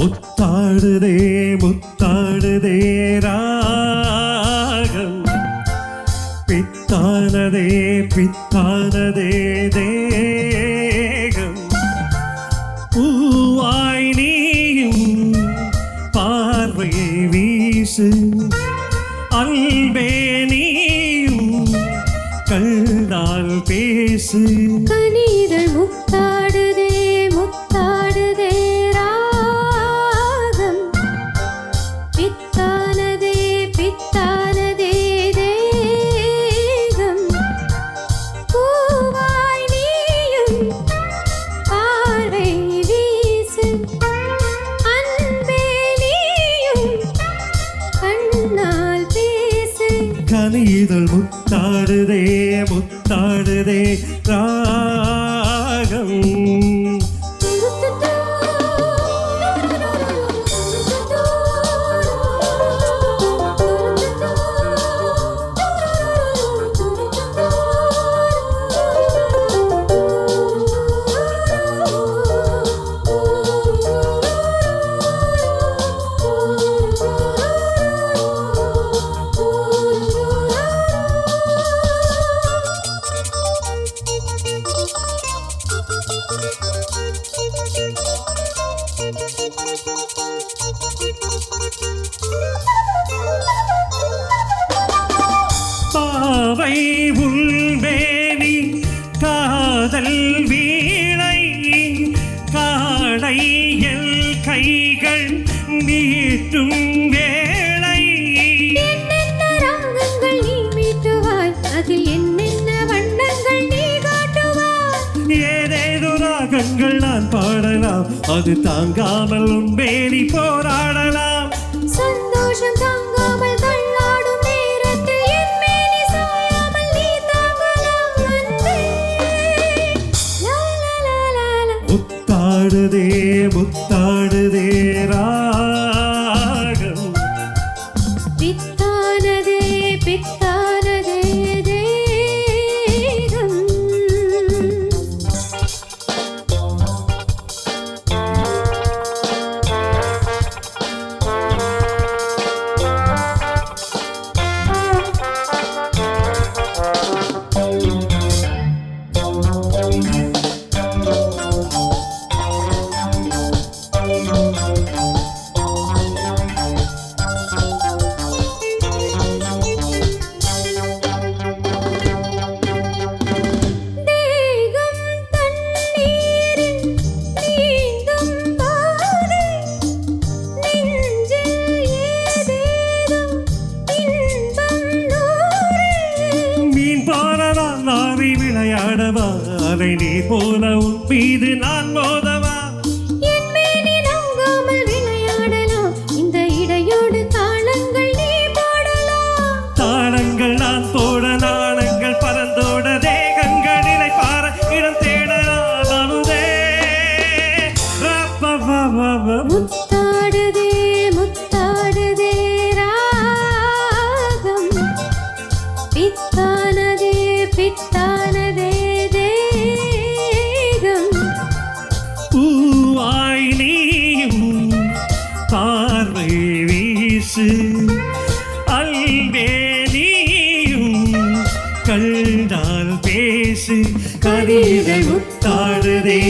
முத்தாடுதே முத்தாடுதே ராகம், பித்தானதே பித்தானதே தேகம். பூவாய் நீயும் பார்வையை வீசு, அன்பே நீயும் கண்டால் பேசு. கனிதழ் முத்தாடுதே முத்தாடுதே ராகம், பித்தானதே பித்தானதே தேகம். பூவாய் நீயும் பார்வை வீசு, அன்பே நீயும் கண்ணால் பேசு. கனிதழ் முத்தாடுதே முத்தாடுதே ராகம். பாவை உள்வேணி காதல் வீணை, காடையல் கைகள் நீட்டும் வேளை. என்னென்ன ராகங்கள் நீ மீட்டுவாய், அதில் என்னென்ன வண்ணங்கள் நீ காட்டுவாய். ஏதேதோ ராகங்கள் நான் பாடலாம், அது தாங்காமல் உன்வேணி போராடலாம். சந்தோஷம் தாங்காமல் தள்ளாடும் நேரத்தில் என் மேனி சாயாமல் நீ தாங்கலாம் அன்பே. லா லா லா லா லா. முத்தாடுதே முத்தாடுதே ராகம், பித்தானதே பித்தானதே தேகம். விளையாடவா அலை நீர் போல உன் மீது நான் மோதவா. என் மேனி நங்காமல் விளையாடலாம், இந்த இடையோடு தாளங்கள் நீ போடலாம். தாளங்கள் நான் போட நாணங்கள் பறந்தோட, தேகங்கள் நிலை பார இடம் தேடலாம். அனுதே முத்தாடுதே முத்தாடுதே ராகம், பித்தானதே பித்தானதே தேகம். பூவாய் நீயும் பார்வை வீசு, அன்பே நீயும் கண்டால் பேசு. கனிதழ் முத்தாடுதே